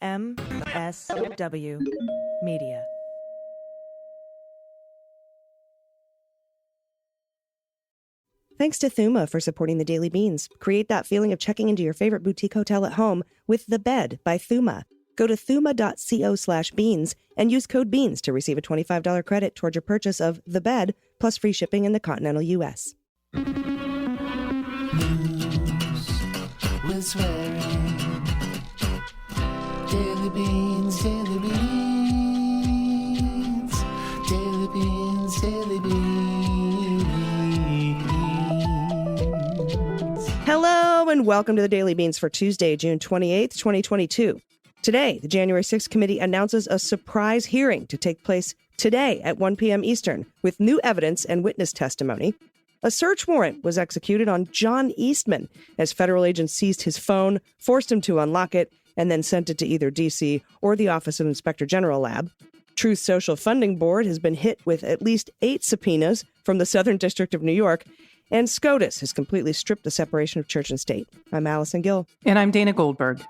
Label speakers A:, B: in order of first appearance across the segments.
A: MSW Media.
B: Thanks to Thuma for supporting the Daily Beans. Create that feeling of checking into your favorite boutique hotel at home with The Bed by Thuma. Go to thuma.co/beans and use code BEANS to receive a $25 credit towards your purchase of The Bed, plus free shipping in the continental U.S.
C: News with swearing. Daily Beans, Daily Beans. Daily Beans, Daily Beans.
B: Hello and welcome to the Daily Beans for Tuesday, June 28th, 2022. Today, the January 6th committee announces a surprise hearing to take place today at 1 p.m. Eastern with new evidence and witness testimony. A search warrant was executed on JOHN Eastman as federal agents seized his phone, forced him to unlock it, and then sent it to either D.C. or the Office of Inspector General Lab. Truth Social Funding Board has been hit with at least 8 subpoenas from the Southern District of New York, and SCOTUS has completely stripped the separation of church and state. I'm Allison Gill.
D: And I'm Dana Goldberg.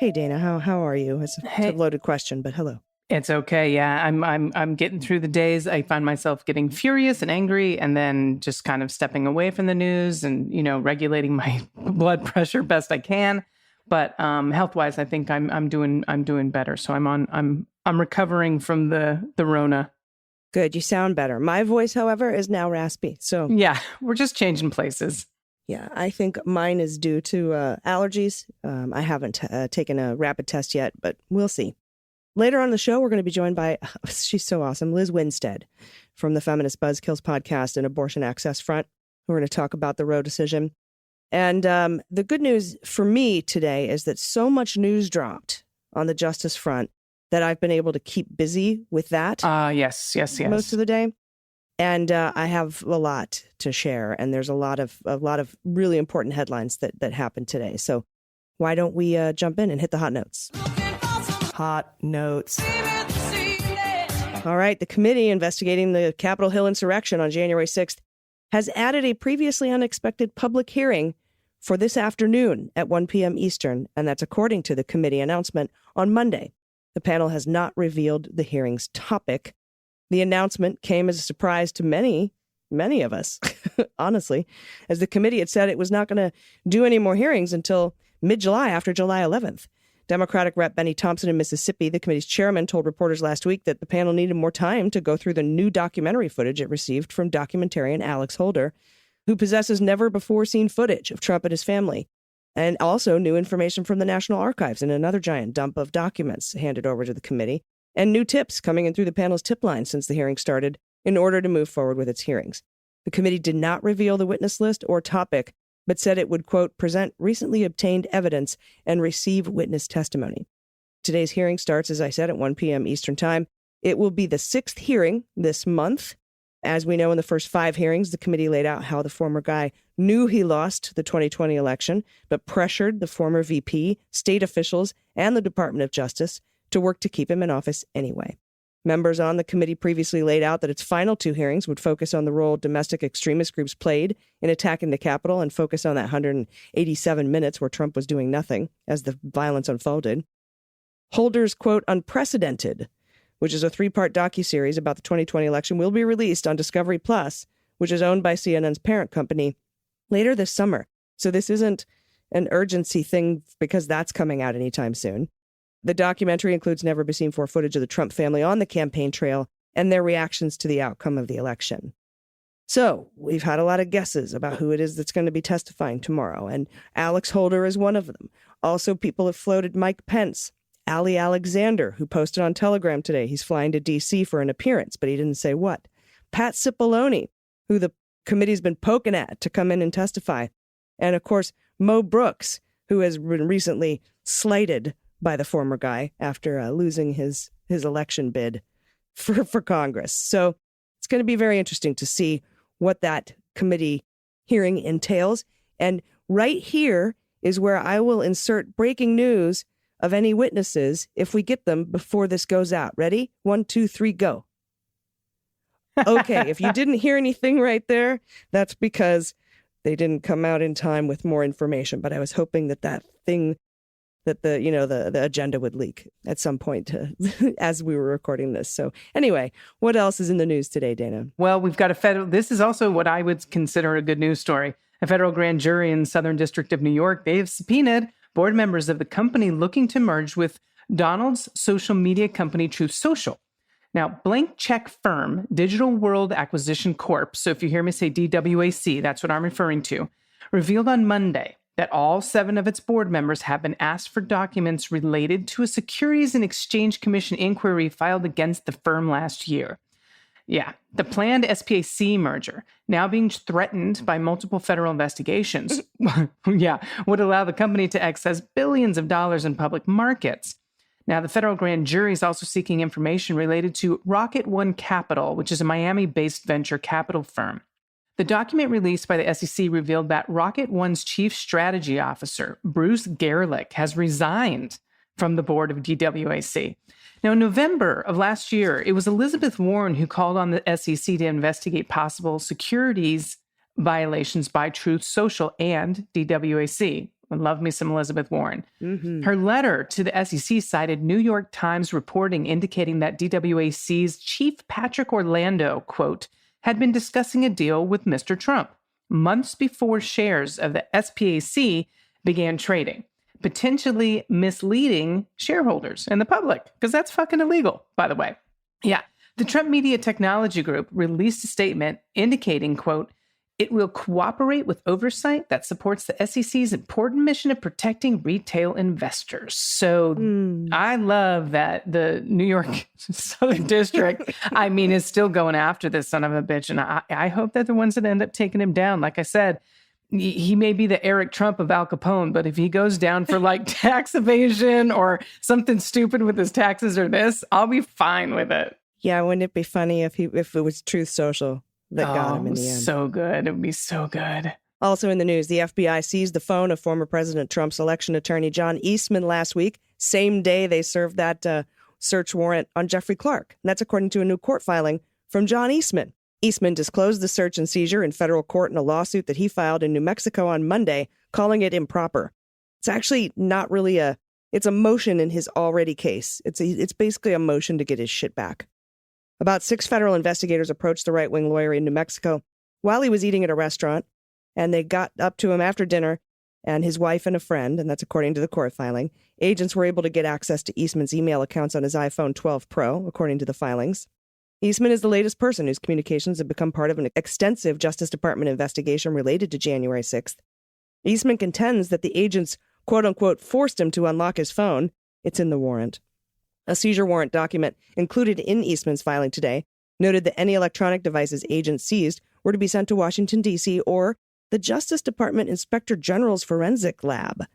B: Hey, Dana, how are you? It's a loaded question, but hello.
D: It's okay. Yeah, I'm getting through the days. I find myself getting furious and angry, and then just kind of stepping away from the news and regulating my blood pressure best I can. But health-wise, I think I'm doing better. So I'm recovering from the Rona.
B: Good. You sound better. My voice, however, is now raspy. So
D: yeah, we're just changing places.
B: Yeah, I think mine is due to allergies. I haven't taken a rapid test yet, but we'll see. Later on in the show, we're going to be joined by, she's so awesome, Lizz Winstead from the Feminist Buzzkills podcast and Abortion Access Front. We're going to talk about the Roe decision. And the good news for me today is that so much news dropped on the justice front that I've been able to keep busy with that.
D: Yes.
B: Most of the day. And I have a lot to share, and there's a lot of really important headlines that happened today. So why don't we jump in and hit the hot notes? Hot notes. All right, the committee investigating the Capitol Hill insurrection on January 6th has added a previously unexpected public hearing for this afternoon at 1 p.m. Eastern, and that's according to the committee announcement on Monday. The panel has not revealed the hearing's topic. The announcement came as a surprise to many of us, honestly, as the committee had said it was not going to do any more hearings until mid-July, after July 11th. Democratic Rep. Benny Thompson in Mississippi, the committee's chairman, told reporters last week that the panel needed more time to go through the new documentary footage it received from documentarian Alex Holder, who possesses never-before-seen footage of Trump and his family, and also new information from the National Archives in another giant dump of documents handed over to the committee, and new tips coming in through the panel's tip line since the hearing started in order to move forward with its hearings. The committee did not reveal the witness list or topic, but said it would, quote, present recently obtained evidence and receive witness testimony. Today's hearing starts, as I said, at 1 p.m. Eastern Time. It will be the 6th hearing this month. As we know, in the first 5 hearings, the committee laid out how the former guy knew he lost the 2020 election, but pressured the former VP, state officials, and the Department of Justice to work to keep him in office anyway. Members on the committee previously laid out that its final 2 hearings would focus on the role domestic extremist groups played in attacking the Capitol and focus on that 187 minutes where Trump was doing nothing as the violence unfolded. Holder's, quote, Unprecedented, which is a 3-part docuseries about the 2020 election, will be released on Discovery Plus, which is owned by CNN's parent company, later this summer. So this isn't an urgency thing because that's coming out anytime soon. The documentary includes never-before-seen footage of the Trump family on the campaign trail and their reactions to the outcome of the election. So we've had a lot of guesses about who it is that's going to be testifying tomorrow, and Alex Holder is one of them. Also, people have floated Mike Pence, Ali Alexander, who posted on Telegram today he's flying to D.C. for an appearance, but he didn't say what. Pat Cipollone, who the committee's been poking at to come in and testify. And, of course, Mo Brooks, who has been recently slighted by the former guy after losing his election bid for Congress. So it's going to be very interesting to see what that committee hearing entails. And right here is where I will insert breaking news of any witnesses if we get them before this goes out. Ready? 1, 2, 3, go. Okay, if you didn't hear anything right there, that's because they didn't come out in time with more information. But I was hoping that thing that the agenda would leak at some point as we were recording this. So anyway, what else is in the news today, Dana?
D: Well, we've got this is also what I would consider a good news story. A federal grand jury in the Southern District of New York, they've subpoenaed board members of the company looking to merge with Donald's social media company, Truth Social. Now, blank check firm, Digital World Acquisition Corp., so if you hear me say DWAC, that's what I'm referring to, revealed on Monday that all 7 of its board members have been asked for documents related to a Securities and Exchange Commission inquiry filed against the firm last year. Yeah, the planned SPAC merger, now being threatened by multiple federal investigations, would allow the company to access billions of dollars in public markets. Now, the federal grand jury is also seeking information related to Rocket One Capital, which is a Miami-based venture capital firm. The document released by the SEC revealed that Rocket One's chief strategy officer, Bruce Gerlich, has resigned from the board of DWAC. Now, in November of last year, it was Elizabeth Warren who called on the SEC to investigate possible securities violations by Truth Social and DWAC. Love me some Elizabeth Warren. Mm-hmm. Her letter to the SEC cited New York Times reporting indicating that DWAC's chief Patrick Orlando, quote, had been discussing a deal with Mr. Trump months before shares of the SPAC began trading, potentially misleading shareholders and the public, because that's fucking illegal, by the way. Yeah. The Trump Media Technology Group released a statement indicating, quote, it will cooperate with oversight that supports the SEC's important mission of protecting retail investors. So I love that the New York Southern District, is still going after this son of a bitch. And I hope that the ones that end up taking him down, like I said, he may be the Eric Trump of Al Capone, but if he goes down for like tax evasion or something stupid with his taxes or this, I'll be fine with it.
B: Yeah, wouldn't it be funny if it was Truth Social that got him in the end?
D: So good. It would be so good.
B: Also in the news, the FBI seized the phone of former President Trump's election attorney, JOHN Eastman, last week. Same day they served that search warrant on Jeffrey Clark. And that's according to a new court filing from JOHN Eastman. Eastman disclosed the search and seizure in federal court in a lawsuit that he filed in New Mexico on Monday, calling it improper. It's actually not really it's a motion in his already case. It's basically a motion to get his shit back. About 6 federal investigators approached the right-wing lawyer in New Mexico while he was eating at a restaurant, and they got up to him after dinner, and his wife and a friend, and that's according to the court filing. Agents were able to get access to Eastman's email accounts on his iPhone 12 Pro, according to the filings. Eastman is the latest person whose communications have become part of an extensive Justice Department investigation related to January 6th. Eastman contends that the agents, quote-unquote, forced him to unlock his phone. It's in the warrant. A seizure warrant document included in Eastman's filing today noted that any electronic devices agents seized were to be sent to Washington, D.C. or the Justice Department Inspector General's Forensic Lab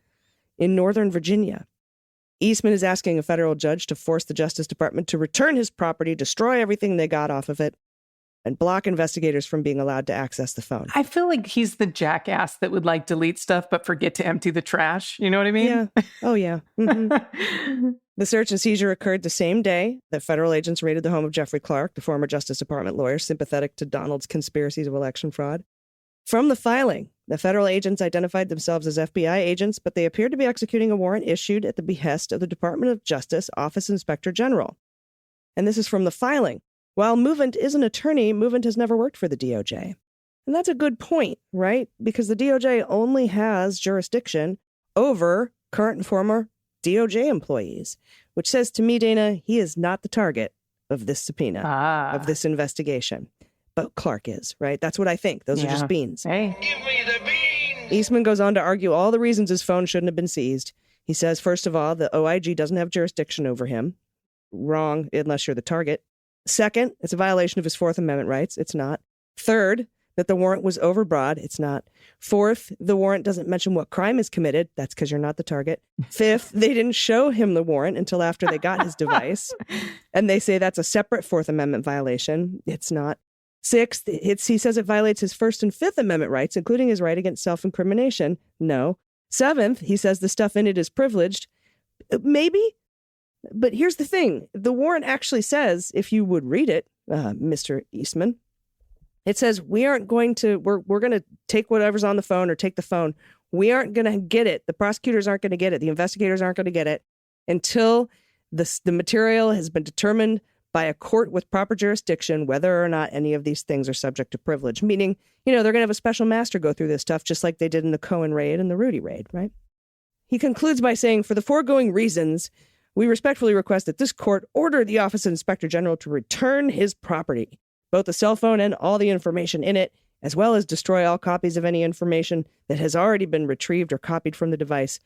B: in Northern Virginia. Eastman is asking a federal judge to force the Justice Department to return his property, destroy everything they got off of it, and block investigators from being allowed to access the phone.
D: I feel like he's the jackass that would like delete stuff but forget to empty the trash. You know what I mean?
B: Yeah. Oh, yeah. Mm-hmm. The search and seizure occurred the same day that federal agents raided the home of Jeffrey Clark, the former Justice Department lawyer sympathetic to Donald's conspiracies of election fraud. From the filing, the federal agents identified themselves as FBI agents, but they appeared to be executing a warrant issued at the behest of the Department of Justice Office Inspector General. And this is from the filing. While Movent is an attorney, Movent has never worked for the DOJ. And that's a good point, right? Because the DOJ only has jurisdiction over current and former DOJ employees, which says to me, Dana, he is not the target of this subpoena, of this investigation. But Clark is, right? That's what I think. Those are just beans.
D: Hey.
C: Give me the beans!
B: Eastman goes on to argue all the reasons his phone shouldn't have been seized. He says, first of all, the OIG doesn't have jurisdiction over him. Wrong, unless you're the target. Second, it's a violation of his Fourth Amendment rights. It's not. Third, that the warrant was overbroad. It's not. Fourth, the warrant doesn't mention what crime is committed. That's because you're not the target. Fifth, they didn't show him the warrant until after they got his device. And they say that's a separate Fourth Amendment violation. It's not. Sixth, he says it violates his First and Fifth Amendment rights, including his right against self-incrimination. No. Seventh, he says the stuff in it is privileged. Maybe. But here's the thing. The warrant actually says, if you would read it, Mr. Eastman, It says we're going to take whatever's on the phone or take the phone. We aren't going to get it. The prosecutors aren't going to get it. The investigators aren't going to get it until the material has been determined by a court with proper jurisdiction, whether or not any of these things are subject to privilege. Meaning, they're going to have a special master go through this stuff, just like they did in the Cohen raid and the Rudy raid, right? He concludes by saying, for the foregoing reasons, we respectfully request that this court order the Office of Inspector General to return his property, both the cell phone and all the information in it, as well as destroy all copies of any information that has already been retrieved or copied from the device.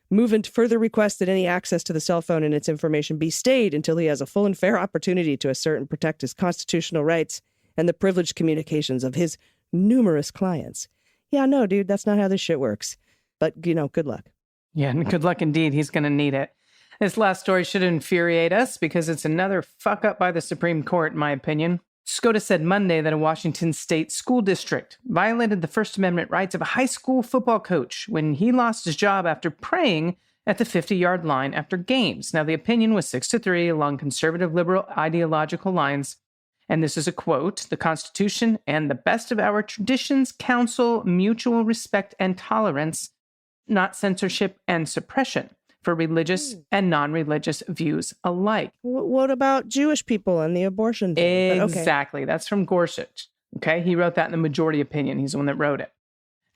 B: Move into further request that any access to the cell phone and its information be stayed until he has a full and fair opportunity to assert and protect his constitutional rights and the privileged communications of his numerous clients. Yeah, no, dude, that's not how this shit works. But, good luck.
D: Yeah, good luck indeed. He's going to need it. This last story should infuriate us because it's another fuck up by the Supreme Court, in my opinion. SCOTUS said Monday that a Washington state school district violated the First Amendment rights of a high school football coach when he lost his job after praying at the 50-yard line after games. Now, the opinion was 6-3 along conservative liberal ideological lines. And this is a quote, "The Constitution and the best of our traditions counsel mutual respect and tolerance, not censorship and suppression, for religious and non-religious views alike."
B: What about Jewish people and the abortion thing?
D: Exactly. That's from Gorsuch. Okay. He wrote that in the majority opinion. He's the one that wrote it.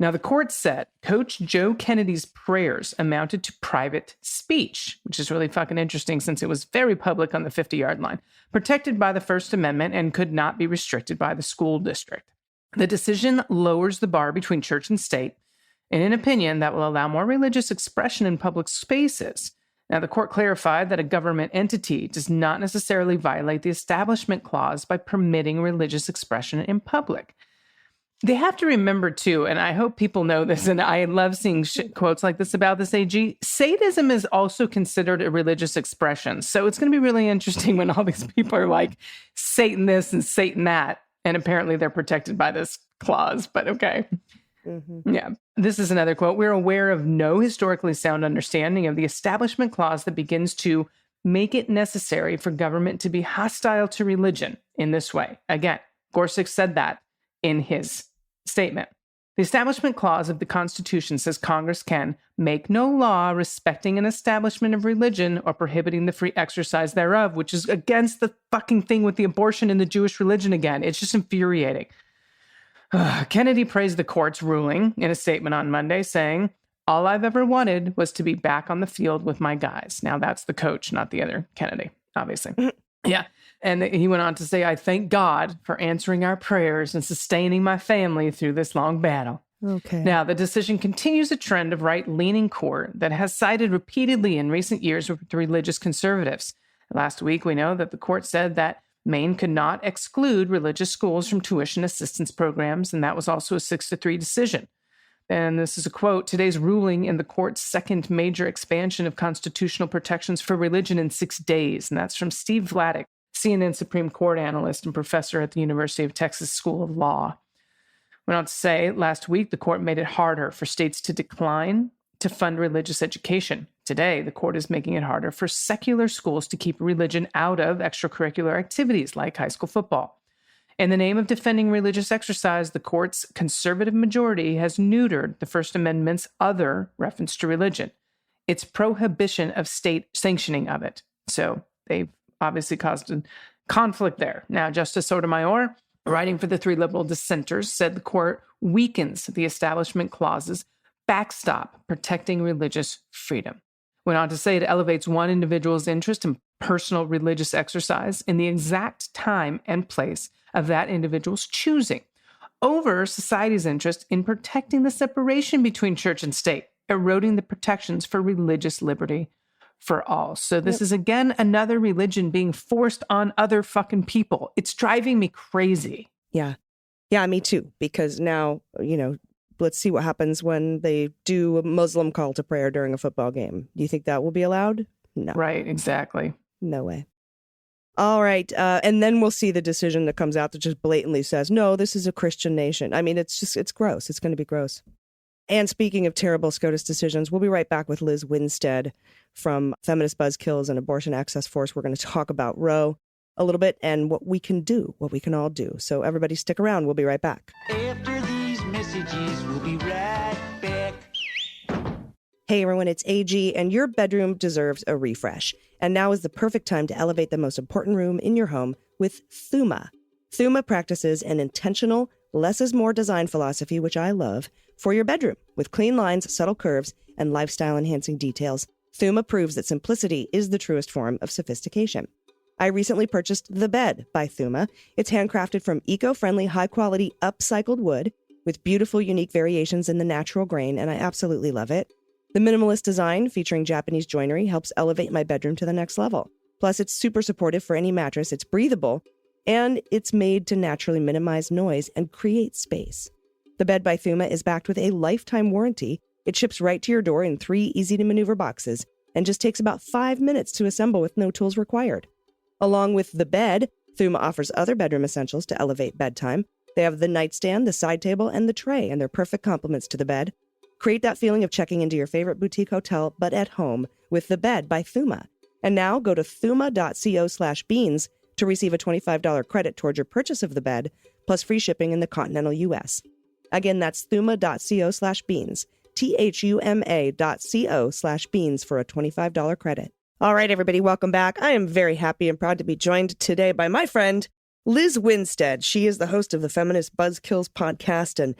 D: Now, the court said Coach Joe Kennedy's prayers amounted to private speech, which is really fucking interesting since it was very public on the 50-yard line, protected by the First Amendment and could not be restricted by the school district. The decision lowers the bar between church and state in an opinion that will allow more religious expression in public spaces. Now, the court clarified that a government entity does not necessarily violate the Establishment Clause by permitting religious expression in public. They have to remember, too, and I hope people know this, and I love seeing quotes like this about this AG, sadism is also considered a religious expression. So it's going to be really interesting when all these people are like, Satan this and Satan that, and apparently they're protected by this clause, but okay. Mm-hmm. Yeah. This is another quote. "We're aware of no historically sound understanding of the Establishment Clause that begins to make it necessary for government to be hostile to religion in this way." Again, Gorsuch said that in his statement. "The Establishment Clause of the Constitution says Congress can make no law respecting an establishment of religion or prohibiting the free exercise thereof," which is against the fucking thing with the abortion and the Jewish religion again. It's just infuriating. Kennedy praised the court's ruling in a statement on Monday, saying, "All I've ever wanted was to be back on the field with my guys." Now, that's the coach, not the other Kennedy, obviously. Yeah. And he went on to say, "I thank God for answering our prayers and sustaining my family through this long battle."
B: Okay.
D: Now, the decision continues a trend of right-leaning court that has sided repeatedly in recent years with religious conservatives. Last week, we know that the court said that Maine could not exclude religious schools from tuition assistance programs, and that was also a 6-3 decision. And this is a quote, "Today's ruling in the court's second major expansion of constitutional protections for religion in 6 days." And that's from Steve Vladeck, CNN Supreme Court analyst and professor at the University of Texas School of Law. Went on to say, last week, the court made it harder for states to decline to fund religious education. Today, the court is making it harder for secular schools to keep religion out of extracurricular activities like high school football. In the name of defending religious exercise, the court's conservative majority has neutered the First Amendment's other reference to religion, its prohibition of state sanctioning of it. So they've obviously caused a conflict there. Now, Justice Sotomayor, writing for the 3 liberal dissenters, said the court weakens the Establishment Clause's backstop protecting religious freedom. Went on to say it elevates one individual's interest in personal religious exercise in the exact time and place of that individual's choosing over society's interest in protecting the separation between church and state, eroding the protections for religious liberty for all. So this is, again, another religion being forced on other fucking people. It's driving me crazy.
B: Yeah. Yeah, me too. Because now, let's see what happens when they do a Muslim call to prayer during a football game. Do you think that will be allowed? No.
D: Right, exactly.
B: No way. All right. And then we'll see the decision that comes out that just blatantly says, no, this is a Christian nation. I mean, it's gross. It's going to be gross. And speaking of terrible SCOTUS decisions, we'll be right back with Lizz Winstead from Feminist Buzzkills and Abortion Access Force. We're going to talk about Roe. a little bit and what we can do, what we can all do. So everybody stick around. We'll be right back.
C: After these messages, we'll be right back.
B: Hey everyone, it's AG, and your bedroom deserves a refresh. And now is the perfect time to elevate the most important room in your home with Thuma. Thuma practices an intentional, less is more design philosophy, which I love, for your bedroom. With clean lines, subtle curves, and lifestyle-enhancing details, Thuma proves that simplicity is the truest form of sophistication. I recently purchased The Bed by Thuma. It's handcrafted from eco-friendly, high-quality, upcycled wood with beautiful, unique variations in the natural grain, and I absolutely love it. The minimalist design, featuring Japanese joinery, helps elevate my bedroom to the next level. Plus, it's super supportive for any mattress, it's breathable, and it's made to naturally minimize noise and create space. The Bed by Thuma is backed with a lifetime warranty. It ships right to your door in 3 easy-to-maneuver boxes and just takes about 5 minutes to assemble with no tools required. Along with The Bed, Thuma offers other bedroom essentials to elevate bedtime. They have the nightstand, the side table, and the tray, and they're perfect complements to the bed. Create that feeling of checking into your favorite boutique hotel, but at home, with The Bed by Thuma. And now go to thuma.co/beans to receive a $25 credit towards your purchase of the bed, plus free shipping in the continental U.S. Again, that's thuma.co/beans, thuma.co/beans for a $25 credit. All right, everybody, welcome back. I am very happy and proud to be joined today by my friend, Lizz Winstead. She is the host of the Feminist Buzzkills podcast and,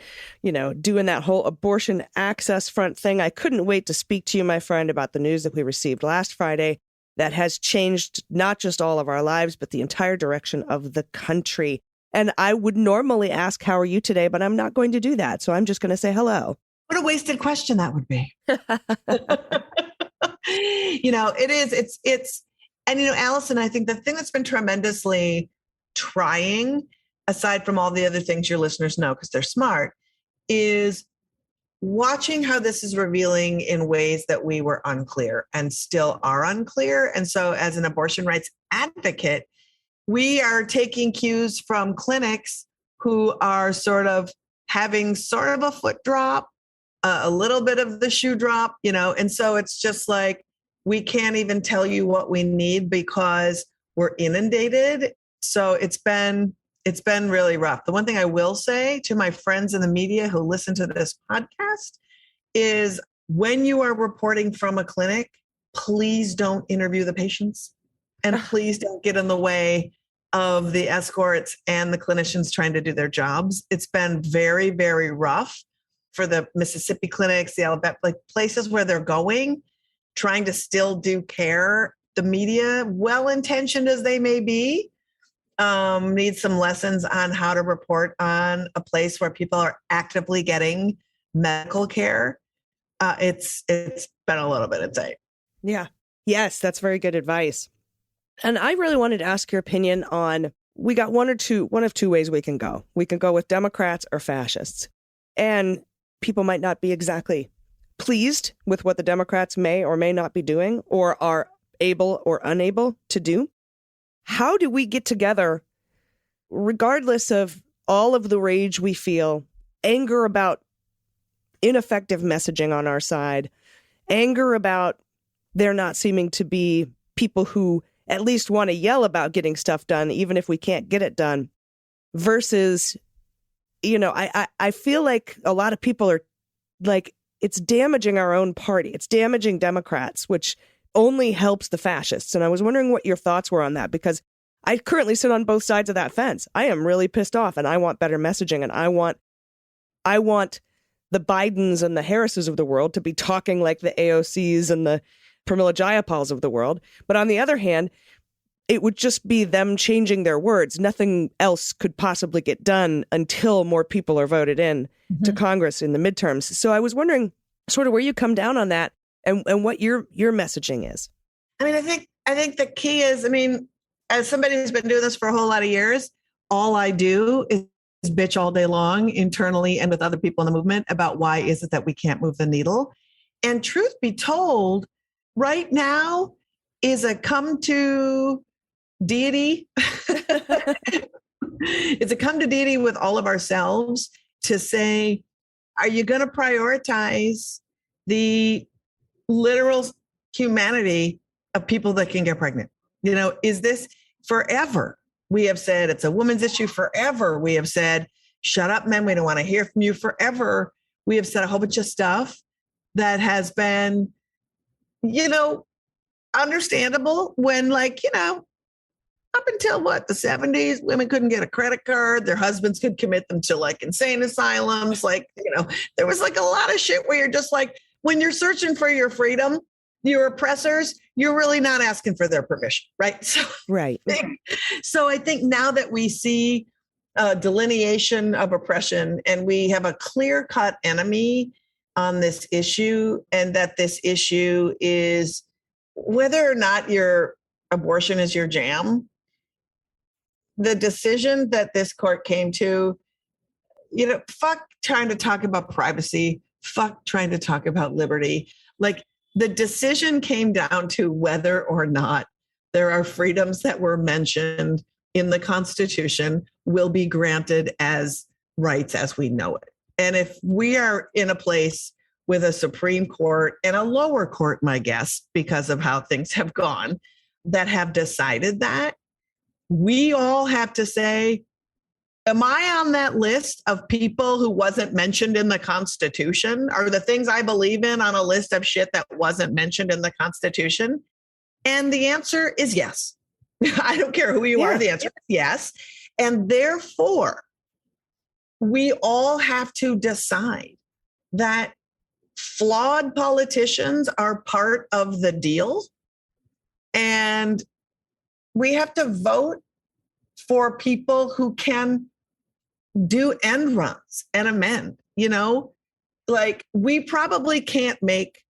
B: doing that whole abortion access front thing. I couldn't wait to speak to you, my friend, about the news that we received last Friday that has changed not just all of our lives, but the entire direction of the country. And I would normally ask, how are you today? But I'm not going to do that. So I'm just going to say hello.
E: What a wasted question that would be. It is. And, Allison, I think the thing that's been tremendously trying, aside from all the other things your listeners know because they're smart, is watching how this is revealing in ways that we were unclear and still are unclear. And so as an abortion rights advocate, we are taking cues from clinics who are sort of having sort of a foot drop, a little bit of the shoe drop, and so it's just like, we can't even tell you what we need because we're inundated. So it's been really rough. The one thing I will say to my friends in the media who listen to this podcast is when you are reporting from a clinic, please don't interview the patients and please don't get in the way of the escorts and the clinicians trying to do their jobs. It's been very, very rough for the Mississippi clinics, the Alabama, places where they're going, trying to still do care. The media, well-intentioned as they may be, need some lessons on how to report on a place where people are actively getting medical care. It's been a little bit insane.
B: Yeah. Yes, that's very good advice. And I really wanted to ask your opinion on, we got one of two ways we can go. We can go with Democrats or fascists. And people might not be exactly pleased with what the Democrats may or may not be doing or are able or unable to do. How do we get together, regardless of all of the rage we feel, anger about ineffective messaging on our side, anger about there not seeming to be people who at least want to yell about getting stuff done, even if we can't get it done, versus, I feel like a lot of people are like, it's damaging our own party. It's damaging Democrats, which only helps the fascists. And I was wondering what your thoughts were on that, because I currently sit on both sides of that fence. I am really pissed off and I want better messaging, and I want the Bidens and the Harrises of the world to be talking like the AOCs and the Pramila Jayapals of the world. But on the other hand, it would just be them changing their words. Nothing else could possibly get done until more people are voted in to Congress in the midterms. So I was wondering sort of where you come down on that and what your messaging is.
E: I think the key is, as somebody who's been doing this for a whole lot of years, all I do is bitch all day long internally and with other people in the movement about why is it that we can't move the needle. And truth be told, right now is a come to deity. It's a come to deity with all of ourselves to say, are you going to prioritize the literal humanity of people that can get pregnant? Is this forever. We have said it's a woman's issue forever. We have said, shut up, men. We don't want to hear from you forever. We have said a whole bunch of stuff that has been, understandable when, like, up until the 70s, women couldn't get a credit card. Their husbands could commit them to like insane asylums. Like, there was like a lot of shit where you're just like, when you're searching for your freedom, your oppressors, you're really not asking for their permission, right? So,
B: right.
E: So I think now that we see delineation of oppression and we have a clear-cut enemy on this issue, and that this issue is whether or not your abortion is your jam, the decision that this court came to, fuck trying to talk about privacy, fuck trying to talk about liberty. Like, the decision came down to whether or not there are freedoms that were mentioned in the Constitution will be granted as rights as we know it. And if we are in a place with a Supreme Court and a lower court, my guess, because of how things have gone, that have decided that, we all have to say, am I on that list of people who wasn't mentioned in the Constitution? Are the things I believe in on a list of shit that wasn't mentioned in the Constitution? And the answer is yes. I don't care who you are. The answer is yes. And therefore, we all have to decide that flawed politicians are part of the deal. And we have to vote for people who can do end runs and amend, like, we probably can't make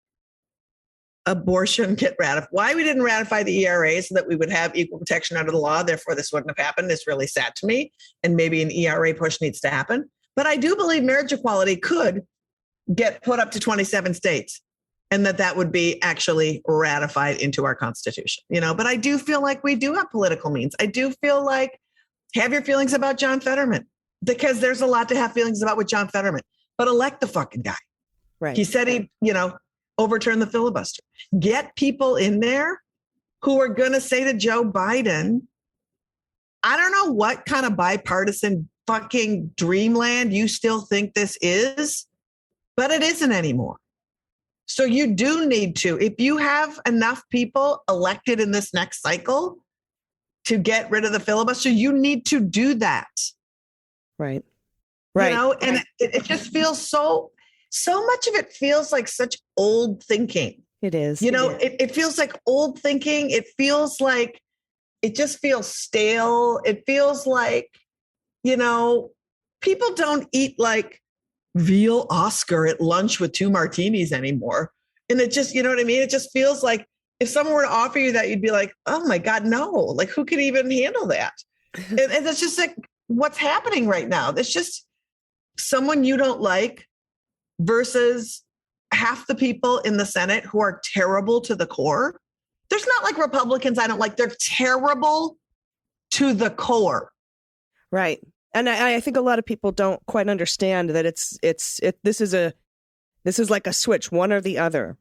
E: abortion get ratified. Why we didn't ratify the ERA so that we would have equal protection under the law, therefore this wouldn't have happened, is really sad to me. And maybe an ERA push needs to happen. But I do believe marriage equality could get put up to 27 states, and that would be actually ratified into our Constitution, But I do feel like we do have political means. I do feel like, have your feelings about John Fetterman, because there's a lot to have feelings about with John Fetterman, but elect the fucking guy.
B: Right.
E: He said he'd, overturn the filibuster. Get people in there who are going to say to Joe Biden, I don't know what kind of bipartisan fucking dreamland you still think this is, but it isn't anymore. So you do need to, if you have enough people elected in this next cycle to get rid of the filibuster, you need to do that.
B: Right. Right.
E: And it just feels so much of it feels like such old thinking.
B: It is.
E: It feels like old thinking. It feels like, it just feels stale. It feels like, people don't eat like veal Oscar at lunch with 2 martinis anymore. And it just, you know what I mean? It just feels like if someone were to offer you that, you'd be like, oh my God, no, like who could even handle that? and it's just like what's happening right now. It's just someone you don't like versus half the people in the Senate who are terrible to the core. There's not like Republicans I don't like. They're terrible to the core.
B: Right. And I think a lot of people don't quite understand that this is like a switch, one or the other.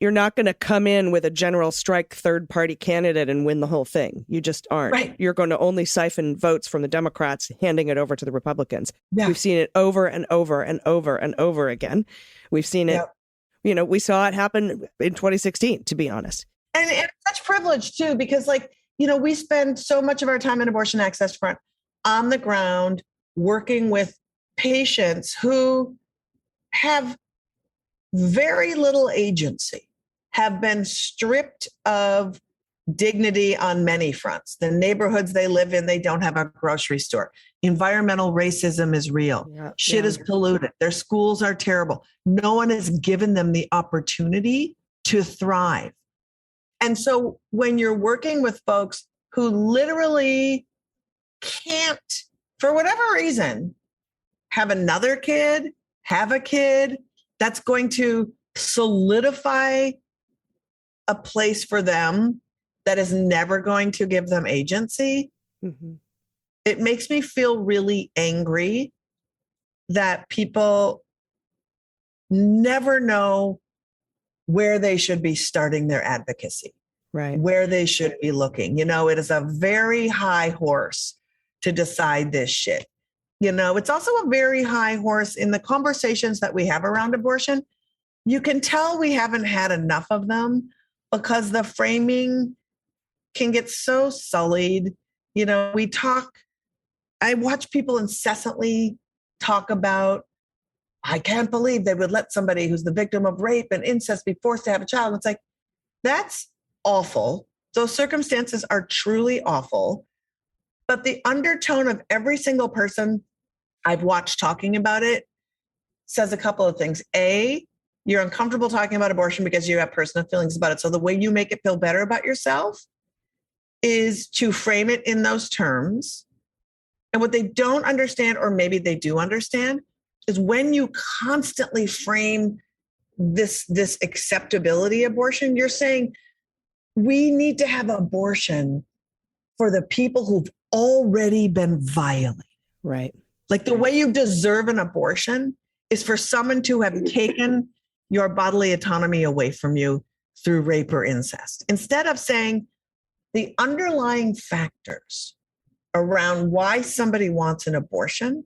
B: You're not going to come in with a general strike third party candidate and win the whole thing. You just aren't.
E: Right.
B: You're going to only siphon votes from the Democrats, handing it over to the Republicans.
E: Yeah.
B: We've seen it over and over and over and over again. We've seen it, we saw it happen in 2016, to be honest.
E: And it's such privilege too, because we spend so much of our time in Abortion Access Front on the ground working with patients who have very little agency, have been stripped of dignity on many fronts. The neighborhoods they live in, they don't have a grocery store. Environmental racism is real. Shit is polluted. Their schools are terrible. No one has given them the opportunity to thrive. And so when you're working with folks who literally can't, for whatever reason, have another kid, have a kid, that's going to solidify a place for them that is never going to give them agency.
B: Mm-hmm.
E: It makes me feel really angry that people never know where they should be starting their advocacy.
B: right,
E: where they should be looking. It is a very high horse to decide this shit. It's also a very high horse in the conversations that we have around abortion. You can tell we haven't had enough of them because the framing can get so sullied. I watch people incessantly talk about, I can't believe they would let somebody who's the victim of rape and incest be forced to have a child. It's like, that's awful. Those circumstances are truly awful. But the undertone of every single person I've watched talking about it says a couple of things. A, you're uncomfortable talking about abortion because you have personal feelings about it. So the way you make it feel better about yourself is to frame it in those terms. And what they don't understand, or maybe they do understand, is when you constantly frame this acceptability abortion, you're saying we need to have abortion for the people who've already been violated.
B: right.
E: Like the way you deserve an abortion is for someone to have taken your bodily autonomy away from you through rape or incest. Instead of saying the underlying factors around why somebody wants an abortion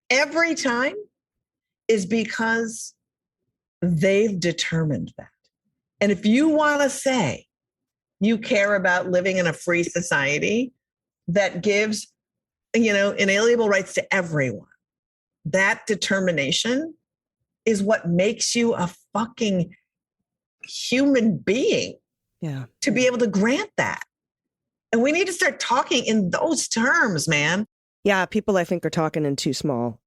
E: every time is because they've determined that. And if you want to say you care about living in a free society that gives, inalienable rights to everyone, that determination is what makes you a fucking human being.
B: Yeah.
E: To be able to grant that. And we need to start talking in those terms, man.
B: Yeah. People, I think, are talking in too small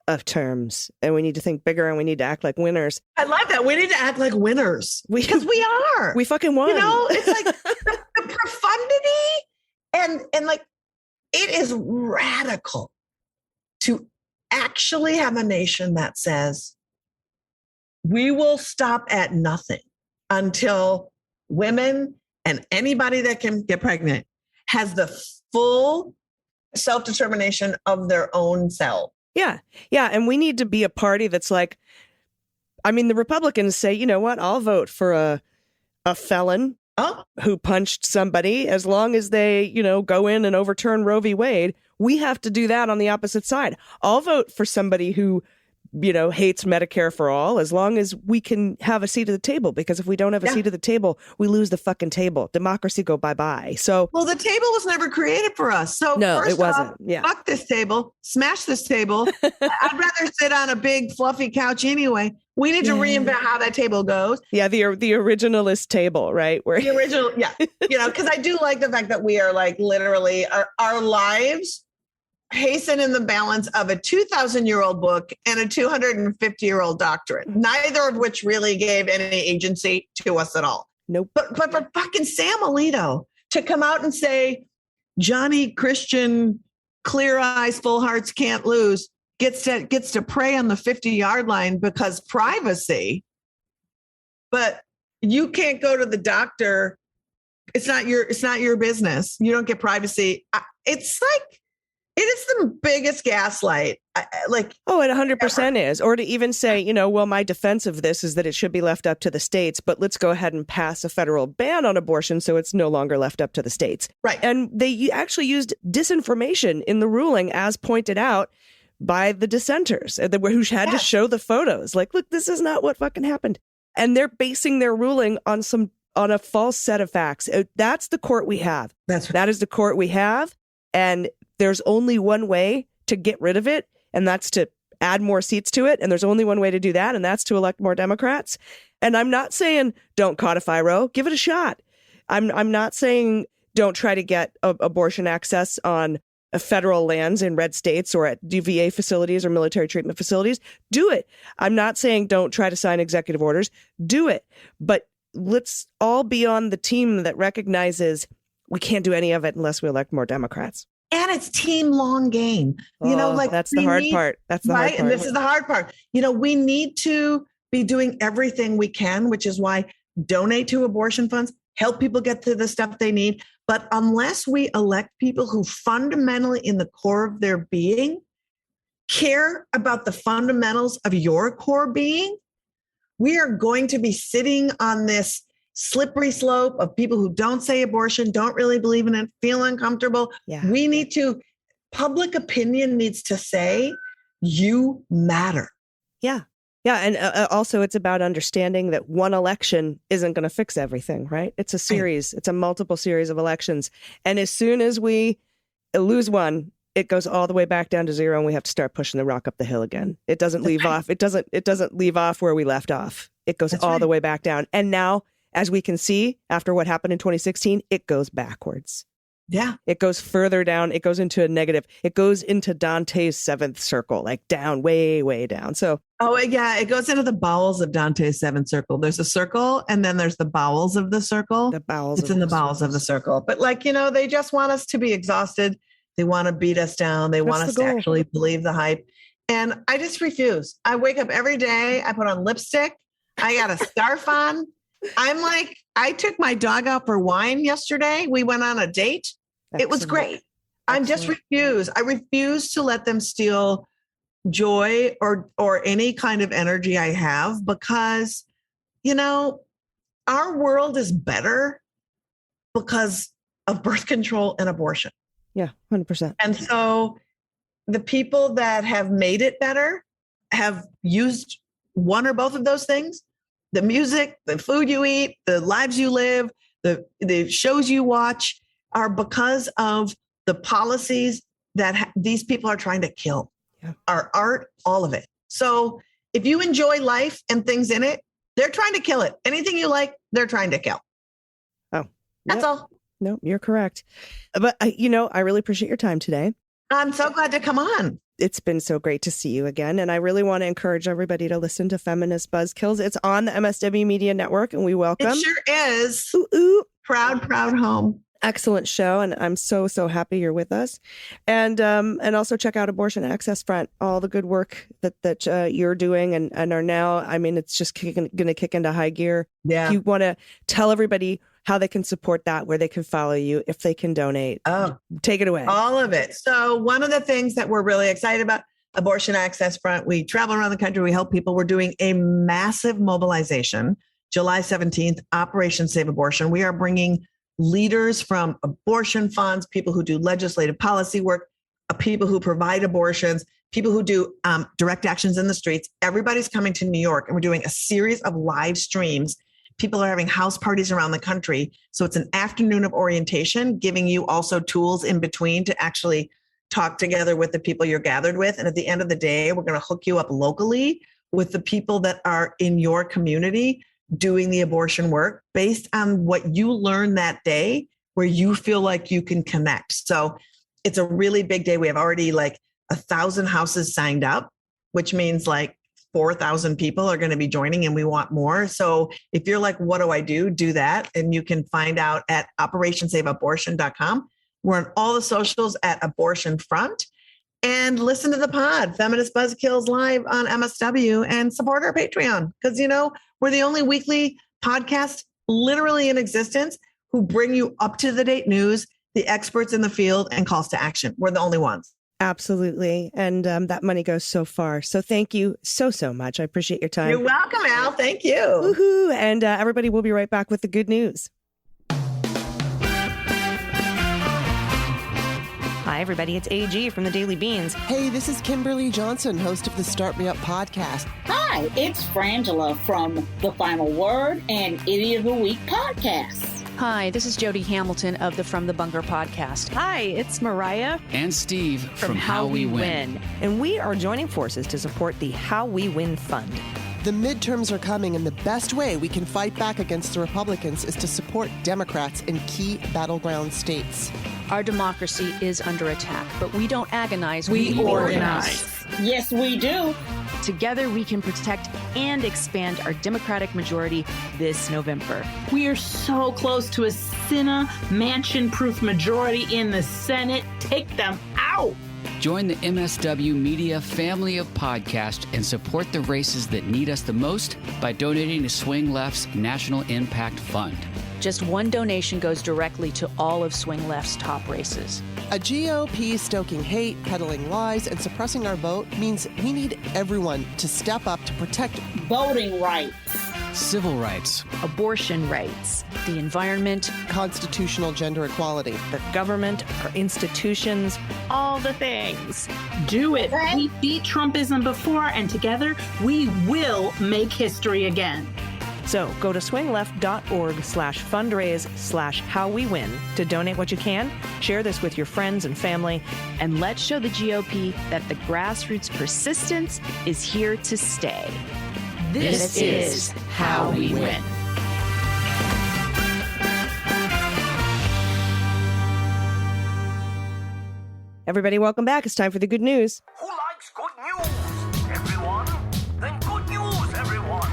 B: of terms, and we need to think bigger, and we need to act like winners.
E: I love that. We need to act like winners because we are.
B: We fucking won.
E: It's like the profundity and like, it is radical to actually have a nation that says we will stop at nothing until women and anybody that can get pregnant has the full self-determination of their own self.
B: Yeah. Yeah. And we need to be a party that's like, the Republicans say, you know what, I'll vote for a felon who punched somebody as long as they, go in and overturn Roe v. Wade. We have to do that on the opposite side. I'll vote for somebody who, hates Medicare for all, as long as we can have a seat at the table. Because if we don't have a seat at the table, we lose the fucking table. Democracy go bye-bye. So,
E: well, the table was never created for us. So
B: no,
E: first
B: it wasn't.
E: Off, fuck this table, smash this table. I'd rather sit on a big fluffy couch anyway. We need to reinvent how that table goes.
B: Yeah, the originalist table, right?
E: The original, yeah. Because I do like the fact that we are like literally our lives hasten in the balance of a 2,000-year-old book and a 250-year-old doctorate, neither of which really gave any agency to us at all.
B: Nope.
E: But for fucking Sam Alito to come out and say, Johnny Christian, clear eyes, full hearts, can't lose, gets to pray on the 50-yard line because privacy, but you can't go to the doctor. It's not your business. You don't get privacy. It's like, it is the biggest gaslight. It
B: 100% is. Or to even say, well, my defense of this is that it should be left up to the states, but let's go ahead and pass a federal ban on abortion so it's no longer left up to the states.
E: Right.
B: And they actually used disinformation in the ruling, as pointed out by the dissenters, who had to show the photos. Like, look, this is not what fucking happened. And they're basing their ruling on a false set of facts. That's the court we have. That is the court we have. And there's only one way to get rid of it, and that's to add more seats to it. And there's only one way to do that, and that's to elect more Democrats. And I'm not saying don't codify Roe. Give it a shot. I'm not saying don't try to get abortion access on federal lands in red states or at VA facilities or military treatment facilities. Do it. I'm not saying don't try to sign executive orders. Do it. But let's all be on the team that recognizes we can't do any of it unless we elect more Democrats.
E: And it's team long game.
B: That's the hard part. That's the hard part.
E: And this is the hard part. We need to be doing everything we can, which is why donate to abortion funds, help people get to the stuff they need. But unless we elect people who fundamentally in the core of their being care about the fundamentals of your core being, we are going to be sitting on this slippery slope of people who don't say abortion, don't really believe in it, feel uncomfortable.
B: Yeah.
E: Public opinion needs to say, you matter.
B: Yeah. Yeah. And also it's about understanding that one election isn't going to fix everything, right? It's a series. It's a multiple series of elections. And as soon as we lose one, it goes all the way back down to zero and we have to start pushing the rock up the hill again. It doesn't leave off. It doesn't leave off where we left off. It goes all the way back down. And now, as we can see, after what happened in 2016, it goes backwards.
E: Yeah.
B: It goes further down. It goes into a negative. It goes into Dante's seventh circle, like down, way, way down. So,
E: it goes into the bowels of Dante's seventh circle. There's a circle and then there's the bowels of the circle. It's in the bowels of the circle. But they just want us to be exhausted. They want to beat us down. They want us to actually believe the hype. And I just refuse. I wake up every day. I put on lipstick. I got a scarf on. I'm like, I took my dog out for wine yesterday. We went on a date. Excellent. It was great. I refuse to let them steal joy or any kind of energy I have because, our world is better because of birth control and abortion.
B: Yeah, 100%.
E: And so the people that have made it better have used one or both of those things. The music, the food you eat, the lives you live, the shows you watch are because of the policies that these people are trying to kill. Yeah. Our art, all of it. So if you enjoy life and things in it, they're trying to kill it. Anything you like, they're trying to kill.
B: Oh,
E: that's all.
B: No, you're correct. But, I really appreciate your time today.
E: I'm so glad to come on.
B: It's been so great to see you again. And I really want to encourage everybody to listen to Feminist Buzzkills. It's on the MSW Media Network, and we welcome.
E: It sure is.
B: Ooh, ooh.
E: Proud home.
B: Excellent show. And I'm so, so happy you're with us. And also check out Abortion Access Front, all the good work that you're doing and are now. I mean, it's just going to kick into high gear.
E: Yeah.
B: If you want to tell everybody how they can support that, where they can follow you, if they can donate. Oh, take it away.
E: All of it. So one of the things that we're really excited about, Abortion Access Front, we travel around the country. We help people. We're doing a massive mobilization, July 17th, Operation Save Abortion. We are bringing leaders from abortion funds, people who do legislative policy work, people who provide abortions, people who do direct actions in the streets. Everybody's coming to New York, and we're doing a series of live streams. People are having house parties around the country. So it's an afternoon of orientation, giving you also tools in between to actually talk together with the people you're gathered with. And at the end of the day, we're going to hook you up locally with the people that are in your community doing the abortion work based on what you learn that day, where you feel like you can connect. So it's a really big day. We have already 1,000 houses signed up, which means 4,000 people are going to be joining, and we want more. So if you're like, what do I do? Do that. And you can find out at operationsaveabortion.com. We're on all the socials at Abortion Front, and listen to the pod, Feminist Buzzkills Live on MSW, and support our Patreon. Because, we're the only weekly podcast literally in existence who bring you up to the date news, the experts in the field, and calls to action. We're the only ones.
B: Absolutely. And that money goes so far. So thank you so, so much. I appreciate your time.
E: You're welcome, Al. Thank you.
B: Woohoo. And everybody will be right back with the good news.
F: Hi, everybody. It's AG from the Daily Beans.
G: Hey, this is Kimberly Johnson, host of the Start Me Up podcast.
H: Hi, it's Frangela from The Final Word and Idiot of the Week podcasts.
I: Hi, this is Jody Hamilton of the From the Bunker podcast.
J: Hi, it's Mariah
K: and Steve from How We Win.
F: And we are joining forces to support the How We Win Fund.
G: The midterms are coming, and the best way we can fight back against the Republicans is to support Democrats in key battleground states.
I: Our democracy is under attack, but we don't agonize.
J: We organize.
H: Yes, we do.
I: Together, we can protect and expand our Democratic majority this November.
J: We are so close to a Senate mansion-proof majority in the Senate. Take them out.
K: Join the MSW Media family of podcasts and support the races that need us the most by donating to Swing Left's National Impact Fund.
I: Just one donation goes directly to all of Swing Left's top races.
G: A GOP stoking hate, peddling lies, and suppressing our vote means we need everyone to step up to protect
H: voting rights.
K: civil rights,
I: abortion rights, the environment,
G: constitutional gender equality,
F: The government, our institutions,
I: all the things.
J: Do it. We beat Trumpism before, and together we will make history again.
F: So go to swingleft.org/fundraise/howwewin to donate what you can. Share this with your friends and family.
I: And let's show the GOP that the grassroots persistence is here to stay.
J: This is how we win.
B: Everybody, welcome back. It's time for the good news.
L: Who likes good news? Everyone? Then good news, everyone.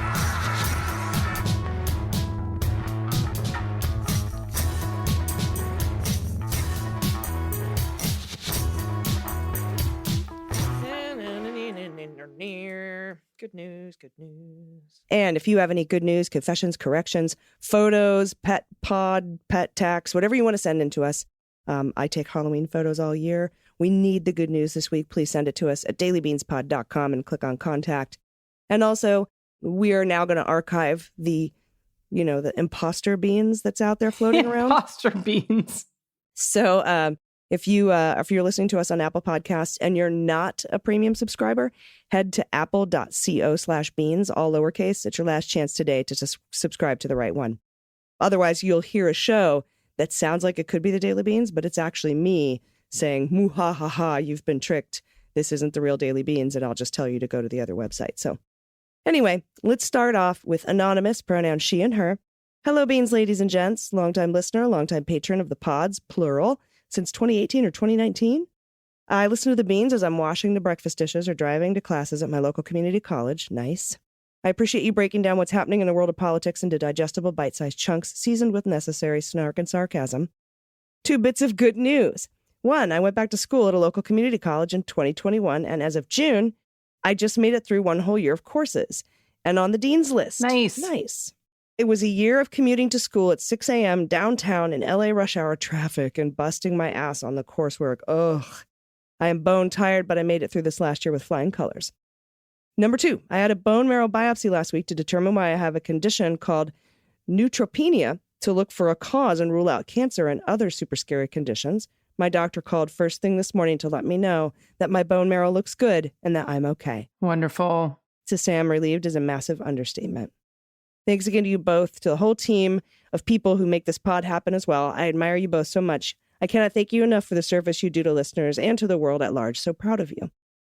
F: Good news, good news.
B: And if you have any good news, confessions, corrections, photos, pet pod, pet tax, whatever you want to send in to us. I take Halloween photos all year. We need the good news this week. Please send it to us at dailybeanspod.com and click on contact. And also, we are now going to archive the imposter beans that's out there floating around.
D: Imposter beans.
B: So if you're listening to us on Apple Podcasts and you're not a premium subscriber, head to apple.co/beans, all lowercase. It's your last chance today to subscribe to the right one. Otherwise, you'll hear a show that sounds like it could be the Daily Beans, but it's actually me saying, "Moo ha ha ha, you've been tricked. This isn't the real Daily Beans," and I'll just tell you to go to the other website. So anyway, let's start off with Anonymous, pronoun she and her. Hello, Beans, ladies and gents. Longtime listener, longtime patron of the pods, plural, since 2018 or 2019. I listen to the Beans as I'm washing the breakfast dishes or driving to classes at my local community college. Nice. I appreciate you breaking down what's happening in the world of politics into digestible bite-sized chunks, seasoned with necessary snark and sarcasm. 2 bits of good news. 1, I went back to school at a local community college in 2021, and as of June, I just made it through 1 whole year of courses and on the dean's list. Nice. It was a year of commuting to school at 6 a.m. downtown in LA rush hour traffic and busting my ass on the coursework. Ugh. I am bone tired, but I made it through this last year with flying colors. Number 2, I had a bone marrow biopsy last week to determine why I have a condition called neutropenia to look for a cause and rule out cancer and other super scary conditions. My doctor called first thing this morning to let me know that my bone marrow looks good and that I'm okay.
D: Wonderful.
B: To say I'm relieved is a massive understatement. Thanks again to you both, to the whole team of people who make this pod happen as well. I admire you both so much. I cannot thank you enough for the service you do to listeners and to the world at large. So proud of you.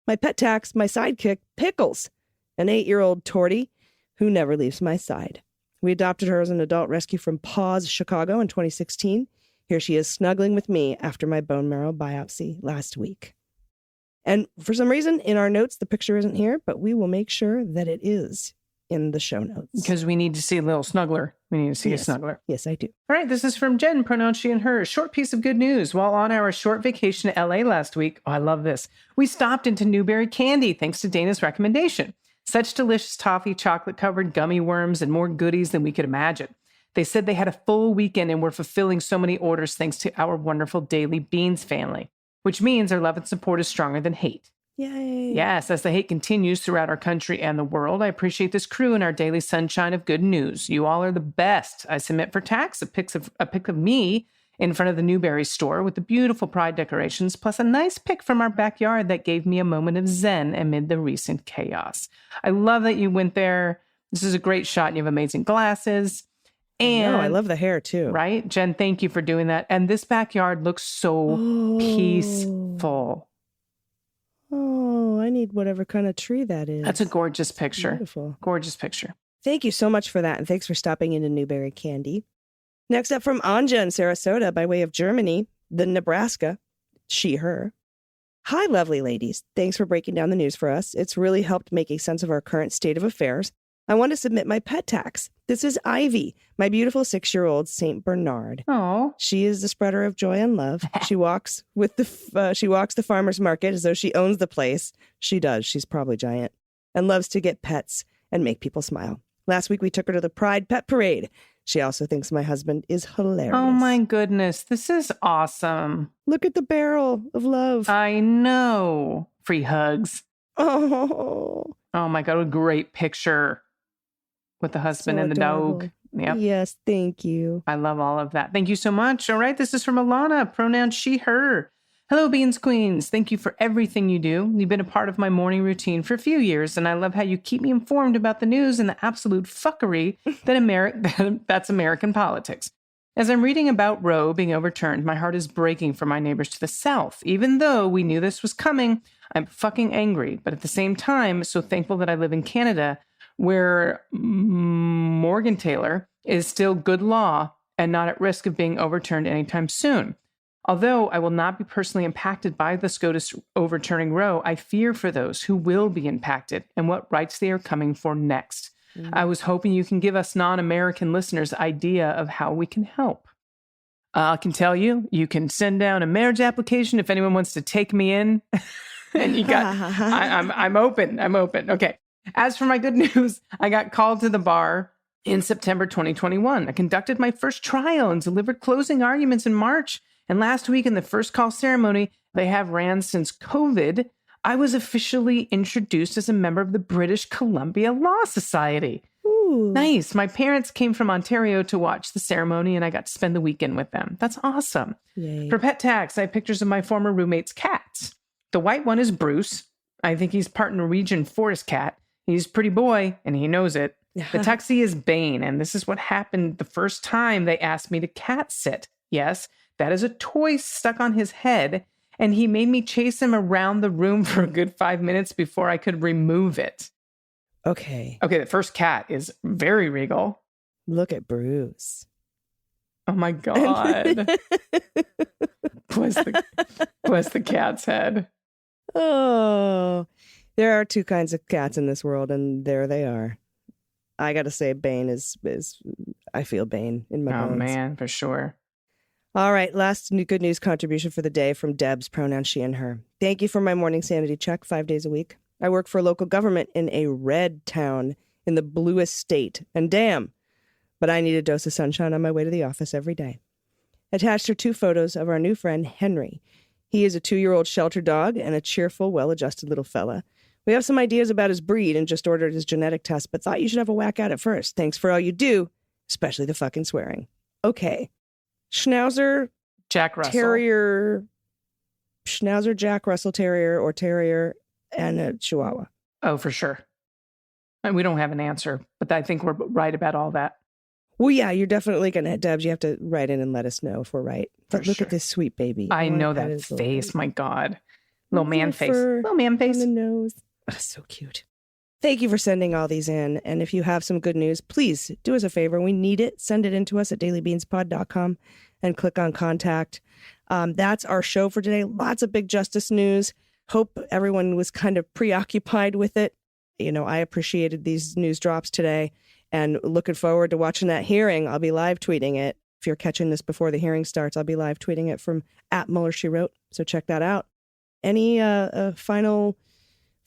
B: My pet tax, my sidekick, Pickles, an 8-year-old tortie who never leaves my side. We adopted her as an adult rescue from Paws, Chicago in 2016. Here she is snuggling with me after my bone marrow biopsy last week. And for some reason, in our notes, the picture isn't here, but we will make sure that it is in the show notes.
D: Because we need to see a little snuggler. We need to see a snuggler.
B: Yes, I do.
D: All right, this is from Jen, pronoun she and her. Short piece of good news. While on our short vacation to LA last week, I love this, we stopped into Newberry Candy thanks to Dana's recommendation. Such delicious toffee, chocolate-covered gummy worms, and more goodies than we could imagine. They said they had a full weekend and were fulfilling so many orders thanks to our wonderful Daily Beans family, which means our love and support is stronger than hate.
B: Yay.
D: Yes, as the hate continues throughout our country and the world, I appreciate this crew and our daily sunshine of good news. You all are the best. I submit for tax a pic of me in front of the Newberry store with the beautiful pride decorations, plus a nice pic from our backyard that gave me a moment of zen amid the recent chaos. I love that you went there. This is a great shot and you have amazing glasses. And
B: I love the hair too.
D: Right? Jen, thank you for doing that. And this backyard looks so peaceful.
B: Oh, I need whatever kind of tree that is.
D: That's a gorgeous picture.
B: Beautiful.
D: Gorgeous picture.
B: Thank you so much for that. And thanks for stopping into Newberry Candy. Next up from Anja in Sarasota by way of Germany, the Nebraska, she, her. Hi, lovely ladies. Thanks for breaking down the news for us. It's really helped making sense of our current state of affairs. I want to submit my pet tax. This is Ivy, my beautiful 6-year-old Saint Bernard.
D: Oh,
B: she is the spreader of joy and love. She walks the farmer's market as though she owns the place. She does. She's probably giant and loves to get pets and make people smile. Last week we took her to the Pride Pet Parade. She also thinks my husband is hilarious.
D: Oh my goodness, this is awesome.
B: Look at the barrel of love.
D: I know. Free hugs.
B: Oh
D: my God, what a great picture. with the husband
B: So
D: and the
B: adorable.
D: dog. Yep.
B: Yes, thank you.
D: I love all of that. Thank you so much. All right, this is from Alana, pronoun she, her. Hello, Beans Queens. Thank you for everything you do. You've been a part of my morning routine for a few years, and I love how you keep me informed about the news and the absolute fuckery that's American politics. As I'm reading about Roe being overturned, my heart is breaking for my neighbors to the south. Even though we knew this was coming, I'm fucking angry, but at the same time, so thankful that I live in Canada, where Morgan Taylor is still good law and not at risk of being overturned anytime soon. Although I will not be personally impacted by the SCOTUS overturning Roe, I fear for those who will be impacted and what rights they are coming for next. I was hoping you can give us non-American listeners an idea of how we can help. I can tell you, you can send down a marriage application if anyone wants to take me in. And you got, I'm open. I'm open. Okay. As for my good news, I got called to the bar in September 2021. I conducted my first trial and delivered closing arguments in March. And last week in the first call ceremony they have ran since COVID, I was officially introduced as a member of the British Columbia Law Society.
B: Ooh.
D: Nice. My parents came from Ontario to watch the ceremony, and I got to spend the weekend with them. That's awesome.
B: Yay.
D: For pet tax, I have pictures of my former roommate's cats. The white one is Bruce. I think he's part Norwegian forest cat. He's a pretty boy, and he knows it. The tuxie is Bane, and this is what happened the first time they asked me to cat sit. Yes, that is a toy stuck on his head, and he made me chase him around the room for a good 5 minutes before I could remove it.
B: Okay.
D: Okay, the first cat is very regal.
B: Look at Bruce.
D: Oh my God. Bless the cat's head.
B: Oh, there are two kinds of cats in this world, and there they are. I got to say, Bane is I feel Bane in my bones.
D: Oh man, for sure.
B: All right, last good news contribution for the day from Deb's, pronoun she and her. Thank you for my morning sanity check 5 days a week. I work for a local government in a red town in the bluest state, and damn, but I need a dose of sunshine on my way to the office every day. Attached are 2 photos of our new friend, Henry. He is a 2-year-old shelter dog and a cheerful, well-adjusted little fella. We have some ideas about his breed and just ordered his genetic test, but thought you should have a whack at it first. Thanks for all you do, especially the fucking swearing. Okay. Schnauzer,
D: Jack Russell.
B: Terrier, Schnauzer, Jack Russell Terrier, or Terrier, and a Chihuahua.
D: Oh, for sure. And we don't have an answer, but I think we're right about all that.
B: Well, yeah, you're definitely going to, Debs, you have to write in and let us know if we're right. But look at this sweet baby.
D: I know that
B: is
D: face. My God. Little man face.
B: Fur
D: Little man face.
B: on the nose. Oh, so cute. Thank you for sending all these in. And if you have some good news, please do us a favor. We need it. Send it in to us at dailybeanspod.com and click on contact. That's our show for today. Lots of big justice news. Hope everyone was kind of preoccupied with it. You know, I appreciated these news drops today and looking forward to watching that hearing. I'll be live tweeting it. If you're catching this before the hearing starts, I'll be live tweeting it from @MuellerSheWrote. So check that out. Any final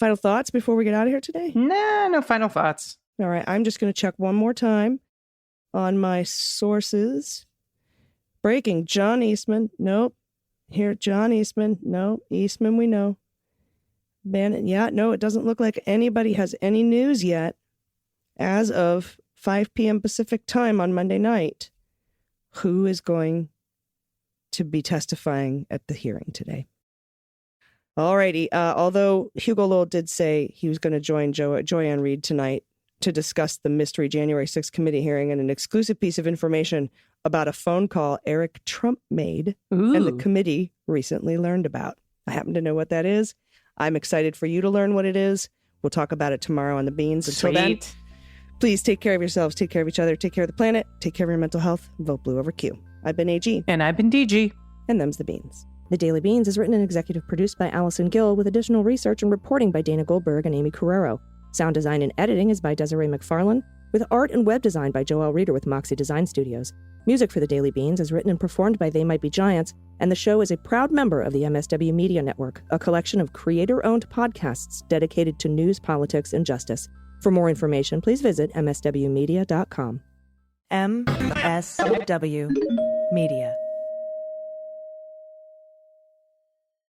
B: thoughts before we get out of here today?
D: Nah, no final thoughts.
B: All right. I'm just going to check one more time on my sources. Breaking JOHN Eastman. Nope. Here, JOHN Eastman. No. Eastman, we know. Bannon. Yeah, no, it doesn't look like anybody has any news yet as of 5 p.m. Pacific time on Monday night. Who is going to be testifying at the hearing today? All righty. Although Hugo Lowell did say he was going to join Joanne Reed tonight to discuss the mystery January 6th committee hearing and an exclusive piece of information about a phone call Eric Trump made and the committee recently learned about. I happen to know what that is. I'm excited for you to learn what it is. We'll talk about it tomorrow on The Beans. Until then, please take care of yourselves, take care of each other, take care of the planet, take care of your mental health. Vote blue over Q. I've been AG.
D: And I've been DG.
B: And them's The Beans.
M: The Daily Beans is written and executive produced by Allison Gill with additional research and reporting by Dana Goldberg and Aimee Carrero. Sound design and editing is by Desiree McFarlane, with art and web design by Joelle Reeder with Moxie Design Studios. Music for The Daily Beans is written and performed by They Might Be Giants, and the show is a proud member of the MSW Media Network, a collection of creator-owned podcasts dedicated to news, politics, and justice. For more information, please visit mswmedia.com.
A: MSW Media.